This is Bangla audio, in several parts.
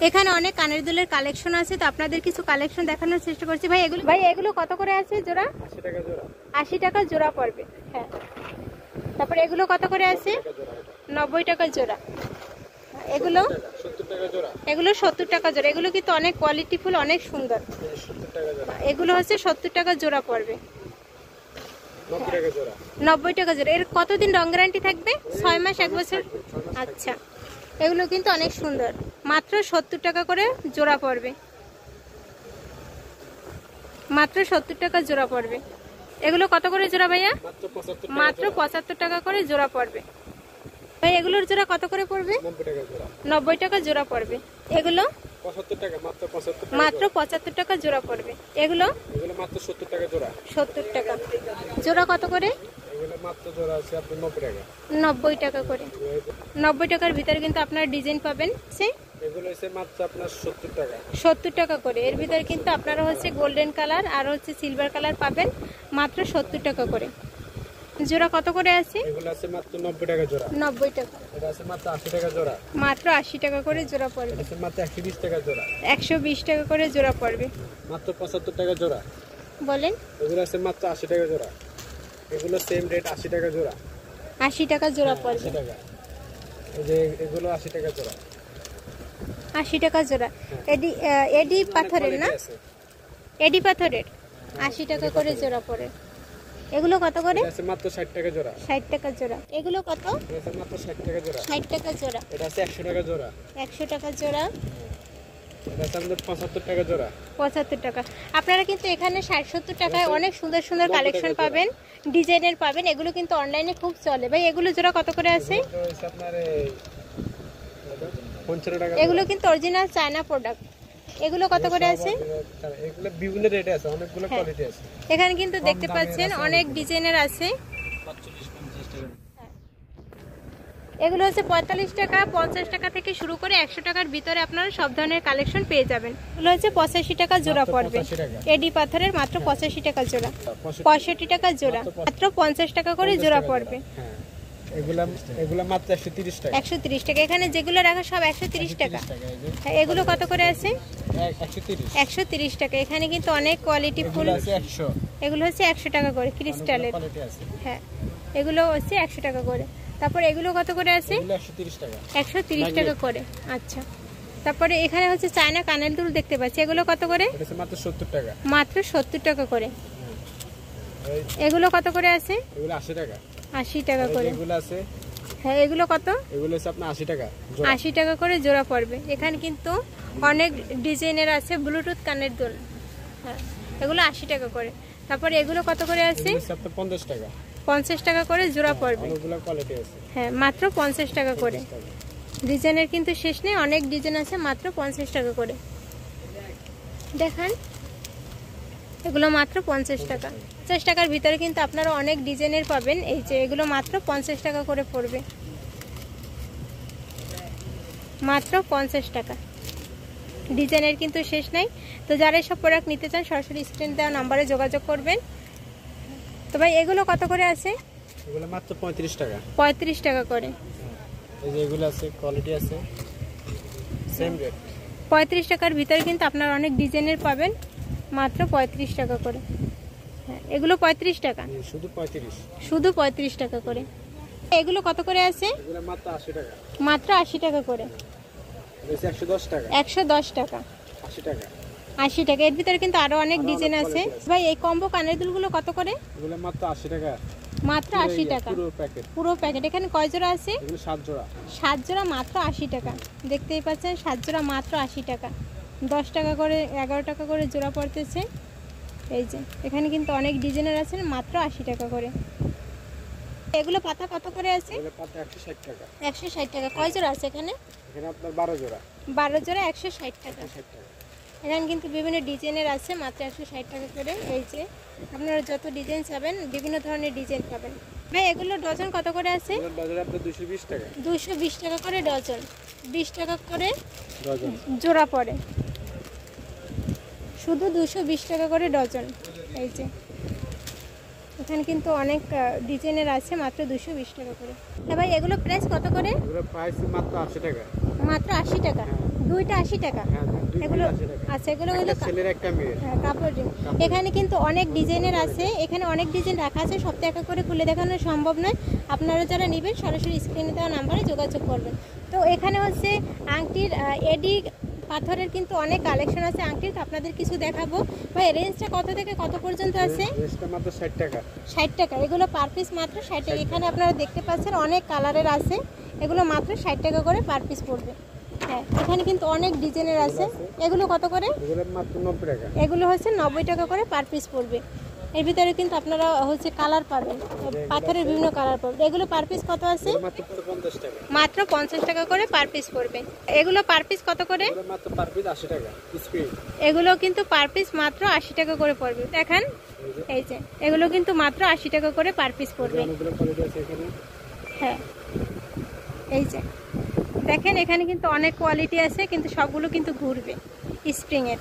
এখানে অনেক কানের দুলের কালেকশন আছে, তো আপনাদের কিছু কালেকশন দেখানোর চেষ্টা করছি। ভাই এগুলো কত করে আছে জোড়া? 80 টাকা জোড়া। 80 টাকা জোড়া পড়বে। হ্যাঁ, তারপর এগুলো কত করে আছে? 90 টাকা জোড়া। এগুলো 70 টাকা জোড়া। এগুলো 70 টাকা জোড়া। এগুলো কিন্তু অনেক কোয়ালিটিফুল, অনেক সুন্দর। 70 টাকা জোড়া। এগুলো হচ্ছে 70 টাকা জোড়া পড়বে। 90 টাকা জোড়া। 90 টাকা জোড়া। এর কতদিন রং গ্যারান্টি থাকবে? 6 মাস, 1 বছর? আচ্ছা, এগুলো কিন্তু অনেক সুন্দর। মাত্র 70 টাকা করে জোড়া পড়বে। মাত্র 70 টাকা জোড়া পড়বে। এগুলো কত করে জোড়া ভাইয়া? মাত্র 75 টাকা করে জোড়া পড়বে। ভাই এগুলোর জোড়া কত করে পড়বে? 90 টাকা জোড়া। 90 টাকা জোড়া পড়বে। এগুলো 75 টাকা, মাত্র 75 টাকা। মাত্র 75 টাকা জোড়া পড়বে। এগুলো মাত্র 70 টাকা জোড়া। 70 টাকা জোড়া। কত করে? এগুলো মাত্র জোড়া আছে আপনার 90 টাকা। 90 টাকা করে। 90 টাকার ভিতরে কিন্তু আপনার ডিজাইন পাবেন। এগুলো হচ্ছে মাত্র আপনার 70 টাকা। 70 টাকা করে। এর ভিতরে কিন্তু আপনারা হচ্ছে গোল্ডেন কালার আর হচ্ছে সিলভার কালার পাবেন, মাত্র 70 টাকা করে। জোড়া কত করে আছে? এগুলো আছে মাত্র 90 টাকা জোড়া। 90 টাকা। এটা আছে মাত্র 80 টাকা জোড়া। মাত্র 80 টাকা করে জোড়া পড়বে। এটা আছে মাত্র 120 টাকা জোড়া। 120 টাকা করে জোড়া পড়বে। মাত্র 75 টাকা জোড়া। বলেন। এগুলো আছে মাত্র 80 টাকা জোড়া। এগুলো সেম রেট 80 টাকা জোড়া। 80 টাকা জোড়া পড়বে। 80 টাকা। এই যে এগুলো 80 টাকা জোড়া। 80 টাকা জোড়া। এডি পাথরের না? এডি পাথরের 80 টাকা করে জোড়া পড়ে। এগুলো কত করে? এটা আছে মাত্র 60 টাকা জোড়া। 60 টাকা জোড়া। এগুলো কত? এটা আছে মাত্র 60 টাকা জোড়া। 60 টাকা জোড়া। এটা আছে 100 টাকা জোড়া। 100 টাকা জোড়া। এটা আছে আমাদের 75 টাকা জোড়া। 75 টাকা। আপনারা কিন্তু এখানে 60-70 টাকায় অনেক সুন্দর সুন্দর কালেকশন পাবেন, ডিজাইনের পাবেন। এগুলো কিন্তু অনলাইনে খুব চলে। ভাই এগুলো জোড়া কত করে আছে? আপনার 55 টাকা। এগুলো কিন্তু অরিজিনাল চায়না প্রোডাক্ট। এগুলো কত করে আছে? এগুলো বিভিন্ন রেটে আছে, অনেকগুলো কোয়ালিটি আছে। এখানে কিন্তু দেখতে পাচ্ছেন অনেক ডিজাইনের আছে। এগুলো হচ্ছে 45 টাকা, 50 টাকা থেকে শুরু করে 100 টাকার ভিতরে আপনারা সব ধরনের কালেকশন পেয়ে যাবেন। এগুলো হচ্ছে 85 টাকা জোড়া পড়বে। এডি পাথরের মাত্র 85 টাকা জোড়া। 65 টাকা জোড়া। মাত্র 50 টাকা করে জোড়া পড়বে। এগুলা মাত্র 130 টাকা। 130 টাকা। এখানে যেগুলো রাখা সব 130 টাকা। এগুলো কত করে আছে? 130 টাকা। এখানে কিন্তু অনেক কোয়ালিটি ফুল আছে 100। এগুলো হচ্ছে 100 টাকা করে ক্রিস্টালের। হ্যাঁ, এগুলো হচ্ছে 100 টাকা করে। তারপর এগুলো কত করে আছে? 130 টাকা। 130 টাকা করে। আচ্ছা, তারপরে এখানে হচ্ছে চায়না কানের দুল দেখতে পাচ্ছি। এগুলো কত করে? এটা মাত্র 70 টাকা। মাত্র 70 টাকা করে। এগুলো কত করে আছে? এগুলো 80 টাকা। 80 টাকা করে। এগুলো আছে। হ্যাঁ, এগুলো কত? এগুলো হচ্ছে আপনার 80 টাকা। 80 টাকা করে জোড়া পড়বে। এখানে কিন্তু অনেক ডিজাইনের আছে ব্লুটুথ কানের দুল। হ্যাঁ, এগুলো 80 টাকা করে। তারপরে এগুলো কত করে আছে? এগুলো হচ্ছে 50 টাকা। 50 টাকা করে জোড়া পড়বে। অনেকগুলো কোয়ালিটি আছে। হ্যাঁ, মাত্র 50 টাকা করে। ডিজাইনের কিন্তু শেষ নেই, অনেক ডিজাইন আছে। মাত্র 50 টাকা করে। দেখান, এগুলো মাত্র 50 টাকা। 50 টাকার ভিতরে কিন্তু আপনারা অনেক ডিজাইনের পাবেন। এই যে এগুলো মাত্র 50 টাকা করে পড়বে। মাত্র 50 টাকা। ডিজাইনের কিন্তু শেষ নাই। তো যারা এসব প্রোডাক্ট নিতে চান সরাসরি স্ক্রিন দেওয়া নাম্বারে যোগাযোগ করবেন। তো ভাই এগুলো কত করে আছে? এগুলো মাত্র 35 টাকা। 35 টাকা করে। এই যে এগুলো আছে, কোয়ালিটি আছে, সেম রেট। 35 টাকার ভিতরে কিন্তু আপনারা অনেক ডিজাইনের পাবেন, মাত্র 35 টাকা করে। হ্যাঁ, এগুলো 35 টাকা। শুধু 35। শুধু 35 টাকা করে। এগুলো কত করে আছে? এগুলো মাত্র 80 টাকা। মাত্র 80 টাকা করে। এটা 110 টাকা। 110 টাকা। 80 টাকা। 80 টাকা। এর ভিতরে কিন্তু আরো অনেক ডিজাইন আছে। ভাই এই কম্বো কানের দুলগুলো কত করে? এগুলো মাত্র 80 টাকা। মাত্র 80 টাকা। পুরো প্যাকেট। পুরো প্যাকেট। এখানে কয় জোড়া আছে? এগুলো 7 জোড়া। 7 জোড়া মাত্র 80 টাকা। দেখতেই পাচ্ছেন 7 জোড়া মাত্র 80 টাকা। 10 টাকা করে, 11 টাকা করে জোড়া পড়তেছে। এই যে এখানে কিন্তু অনেক ডিজাইনের আছে, মাত্র 80 টাকা করে। এগুলো পাতা কত করে আছে? এগুলো পাতা 160 টাকা। 160 টাকা। কয় জোড়া আছে এখানে? এখানে আপনার 12 জোড়া। 12 জোড়া 160 টাকা। 160 টাকা। এখানে কিন্তু বিভিন্ন ডিজাইনের আছে, মাত্র 160 টাকা করে। এই যে আপনারা যত ডিজাইন চাবেন বিভিন্ন ধরনের ডিজাইন পাবেন। ভাই এগুলো ডজন কত করে আছে? এগুলো ডজন আপনার 220 টাকা। 220 টাকা করে ডজন। 20 টাকা করে ডজন জোড়া পড়ে। শুধু 220 টাকা করে ডজন। এই যে এখানে কিন্তু অনেক ডিজাইনের আছে, মাত্র 220 টাকা করে। হ্যাঁ ভাই এগুলো প্রাইস কত করে? এগুলো প্রাইস মাত্র 80 টাকা। মাত্র 80 টাকা। দুইটা 80 টাকা। হ্যাঁ, দুই এগুলো 80 টাকা। আচ্ছা, এগুলো হলো একটা ছেলের একটা মেয়ের। হ্যাঁ, কাপড় রিং। এখানে কিন্তু অনেক ডিজাইনের আছে, এখানে অনেক ডিজাইন রাখা আছে, সব তো একা করে খুলে দেখানো সম্ভব নয়। আপনারা যারা নেবেন সরাসরি স্ক্রিনে দেওয়া নাম্বারে যোগাযোগ করবেন। তো এখানে হচ্ছে আংটির এডি পাথরের কিন্তু অনেক কালেকশন আছে আংটির, তো আপনাদের কিছু দেখাবো। ভাই রেঞ্জটা কত থেকে কত পর্যন্ত আছে? রেঞ্জটা মাত্র 60 টাকা। 60 টাকা। এগুলো পার পিস মাত্র 60 টাকা। এখানে আপনারা দেখতে পাচ্ছেন অনেক কালারের আছে, এগুলো মাত্র 60 টাকা করে পার পিস পড়বে। হ্যাঁ, এখানে কিন্তু অনেক ডিজাইনের আছে। এগুলো কত করে? এগুলো মাত্র 90 টাকা। এগুলো হচ্ছে 90 টাকা করে পার পিস পড়বে। এর ভিতরে কিন্তু আপনারা হচ্ছে কালার পাবেন, পাথরের বিভিন্ন কালার পাবেন। এগুলো পার পিস কত আছে? মাত্র 50 টাকা। মাত্র 50 টাকা করে পার পিস পড়বে। এগুলো পার পিস কত করে? এগুলো মাত্র পার পিস 80 টাকা স্ক্রিন। এগুলো কিন্তু পার পিস মাত্র 80 টাকা করে পড়বে। দেখেন এই যে এগুলো কিন্তু মাত্র 80 টাকা করে পার পিস পড়বে। অনেকগুলো কোয়ালিটি আছে এখানে। হ্যাঁ, এই যে দেখেন এখানে কিন্তু অনেক কোয়ালিটি আছে, কিন্তু সবগুলো কিন্তু ঘুরবে স্প্রিং এর।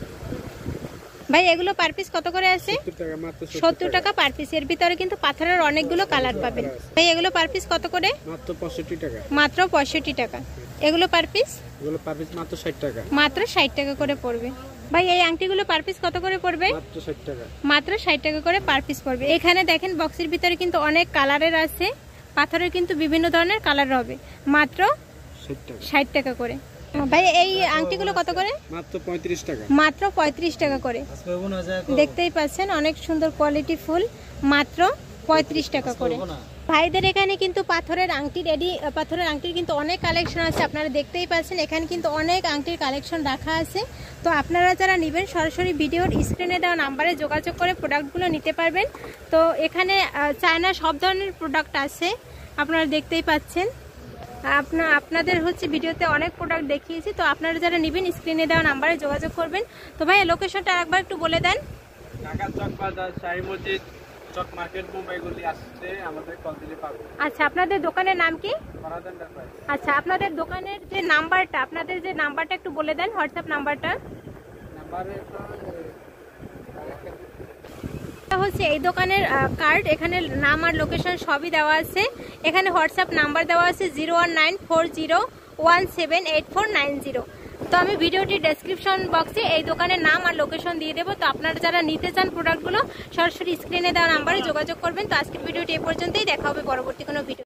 ভাই এগুলো পার পিস কত করে আছে? 70 টাকা মাত্র 70 টাকা পার পিস। এর ভিতরে কিন্তু পাথরের অনেকগুলো কালার পাবেন। ভাই এগুলো পার পিস কত করে? মাত্র 65 টাকা। মাত্র 65 টাকা। এগুলো পার পিস? এগুলো পার পিস মাত্র 60 টাকা। মাত্র 60 টাকা করে পড়বে। ভাই এই আংটিগুলো পার পিস কত করে পড়বে? মাত্র 60 টাকা। মাত্র 60 টাকা করে পার পিস পড়বে। এখানে দেখেন বক্সের ভিতরে কিন্তু অনেক কালারের আছে, পাথরের কিন্তু বিভিন্ন ধরনের কালার হবে। মাত্র 60 টাকা করে। ভাই এই আংটিগুলো কত করে? মাত্র 35 টাকা। মাত্র 35 টাকা করে। দেখতেই পাচ্ছেন অনেক সুন্দর কোয়ালিটি ফুল, মাত্র 35 টাকা করে। ভাইদের এখানে কিন্তু পাথরের আংটির কিন্তু অনেক কালেকশন আছে, আপনারা দেখতেই পাচ্ছেন। এখানে কিন্তু অনেক আংটির কালেকশন রাখা আছে। তো আপনারা যারা নেবেন সরাসরি ভিডিওর স্ক্রিনে দেওয়া নাম্বারে যোগাযোগ করে প্রোডাক্টগুলো নিতে পারবেন। তো এখানে চায়না সব ধরনের প্রোডাক্ট আছে, আপনারা দেখতেই পাচ্ছেন। আপনাদের হচ্ছে ভিডিওতে অনেক প্রোডাক্ট দেখিয়েছি, তো আপনারা যারা নেবেন স্ক্রিনে দেওয়া নাম্বারে যোগাযোগ করবেন। তো ভাই লোকেশনটা একবার একটু বলে দেন। ঢাকা চক বাজার, শাহী মসজিদ, চক মার্কেট, মুম্বাইগুলি আসছে আমাদের কল দিলে পাবেন। আচ্ছা, আপনাদের দোকানের নাম কি? ফরাদ এন্টারপ্রাইজ। আচ্ছা, আপনাদের দোকানের যে নাম্বারটা, আপনাদের যে নাম্বারটা একটু বলে দেন, হোয়াটসঅ্যাপ নাম্বারটা। হচ্ছে এই দোকানের কার্ড, এখানে নাম আর লোকেশন সবই দেওয়া আছে। এখানে হোয়াটসঅ্যাপ নাম্বার দেওয়া আছে 01940178490। তো আমি ভিডিওটি ডেসক্রিপশন বক্সে এই দোকানের নাম আর লোকেশন দিয়ে দেবো। তো আপনারা যারা নিতে চান প্রোডাক্টগুলো সরাসরি স্ক্রিনে দেওয়া নাম্বারে যোগাযোগ করবেন। তো আজকের ভিডিওটি এ পর্যন্তই, দেখা হবে পরবর্তী কোনো ভিডিও।